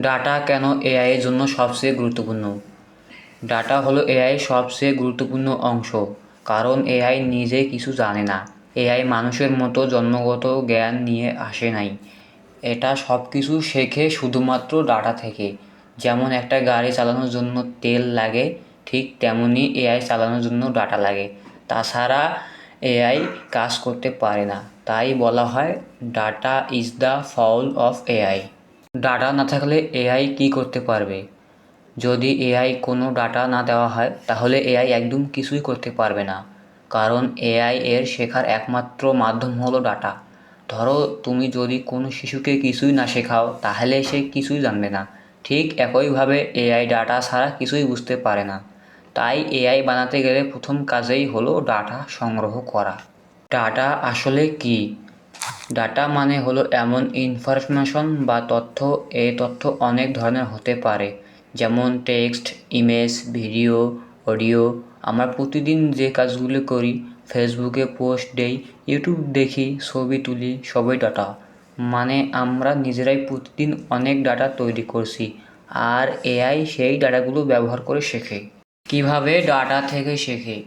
Data কেন AI এর জন্য সবচেয়ে গুরুত্বপূর্ণ? ডাটা হলো এআই সবচেয়ে গুরুত্বপূর্ণ অংশ, কারণ এআই নিজে কিছু জানে না। এআই মানুষের মতো জন্মগত জ্ঞান নিয়ে আসে নাই। এটা সব কিছু শেখে শুধুমাত্র ডাটা থেকে। যেমন একটা গাড়ি চালানোর জন্য তেল লাগে, ঠিক তেমনি এআই চালানোর জন্য ডাটা লাগে। তাছাড়া এআই কাজ করতে পারে না। তাই বলা হয় data is the foul of AI. Data না থাকলে এআই কী করতে পারবে? যদি এআই কোনো ডাটা না দেওয়া হয় তাহলে এআই একদম কিছুই করতে পারবে না, কারণ এআই এর শেখার একমাত্র মাধ্যম হলো ডাটা। ধরো তুমি যদি কোনো শিশুকে কিছুই না শেখাও তাহলে সে কিছুই জানবে না। ঠিক একইভাবে এআই ডাটা ছাড়া কিছুই বুঝতে পারে না। তাই এআই বানাতে গেলে প্রথম কাজেই হলো ডাটা সংগ্রহ করা। ডাটা আসলে কী? ডাটা মানে হলো এমন ইনফরমেশন বা তথ্য। এই তথ্য অনেক ধরনের হতে পারে, যেমন টেক্সট, ইমেজ, ভিডিও, অডিও। আমরা প্রতিদিন যে কাজগুলো করি, ফেসবুকে পোস্ট দেই, ইউটিউব দেখি, ছবি তুলি, সবই ডাটা। মানে আমরা নিজেরাই প্রতিদিন অনেক ডাটা তৈরি করছি, আর এআই সেই ডাটাগুলো ব্যবহার করে শেখে। কিভাবে ডাটা থেকে শেখে?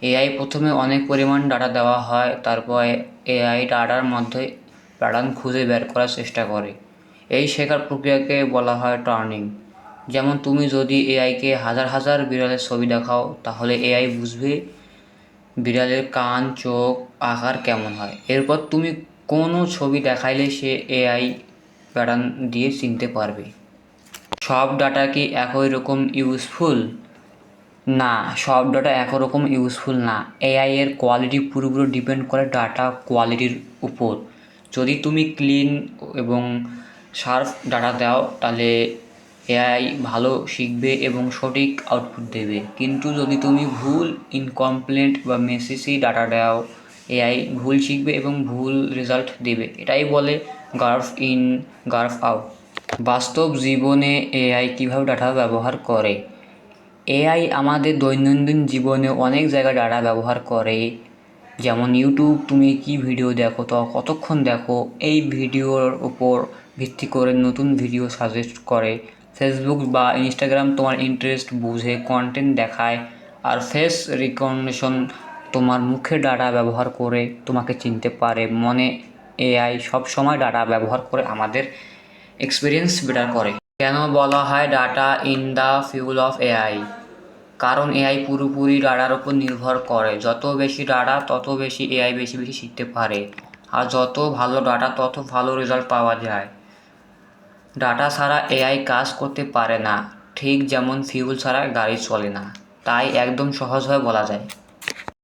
এআই প্রথমে অনেক পরিমাণ ডাটা দেওয়া হয়, তারপর এআই ডাটার মধ্যে প্যাটার্ন খুঁজে বের করার চেষ্টা করে। এই শেখার প্রক্রিয়াকে বলা হয় টার্নিং। যেমন তুমি যদি এআইকে হাজার হাজার বিড়ালের ছবি দেখাও, তাহলে এআই বুঝবে বিড়ালের কান, চোখ, আকার কেমন হয়। এরপর তুমি কোনো ছবি দেখাইলে সে এআই প্যাটার্ন দিয়ে চিনতে পারবে। সব ডাটা কি একই রকম ইউজফুল? না, সব ডাটা একরকম ইউজফুল না। এআই এর কোয়ালিটি পুরোপুরি ডিপেন্ড করে ডাটা কোয়ালিটির উপর। যদি তুমি ক্লিন এবং শার্প ডাটা দাও তাহলে এআই ভালো শিখবে এবং সঠিক আউটপুট দেবে। কিন্তু যদি তুমি ভুল, ইনকমপ্লিট বা মেসি ডাটা দাও, এআই ভুল শিখবে এবং ভুল রেজাল্ট দেবে। এটাই বলে গার্ভ ইন গার্ভ আউট। বাস্তব জীবনে এআই কীভাবে ডাটা ব্যবহার করে? এআই আমাদের দৈনন্দিন জীবনে অনেক জায়গায় ডাটা ব্যবহার করে। যেমন ইউটিউব, তুমি কি ভিডিও দেখো, তো কতক্ষণ দেখো, এই ভিডিওর উপর ভিত্তি করে নতুন ভিডিও সাজেস্ট করে। ফেসবুক বা ইনস্টাগ্রাম তোমার ইন্টারেস্ট বুঝে কন্টেন্ট দেখায়। আর ফেস রিকগনিশন, তোমার মুখের ডাটা ব্যবহার করে তোমাকে চিনতে পারে। এআই সবসময় ডাটা ব্যবহার করে আমাদের এক্সপিরিয়েন্স বেটার করে। কেন বলা হয় data in the fuel of AI? কারণ এআই পুরোপুরি ডাটার উপর নির্ভর করে। যত বেশি ডাটা তত বেশি এআই বেশি বেশি শিখতে পারে, আর যত ভালো ডাটা তত ভালো রেজাল্ট পাওয়া যায়। ডাটা ছাড়া এআই কাজ করতে পারে না, ঠিক যেমন ফিউল ছাড়া গাড়ি চলে না। তাই একদম সহজভাবে বলা যায়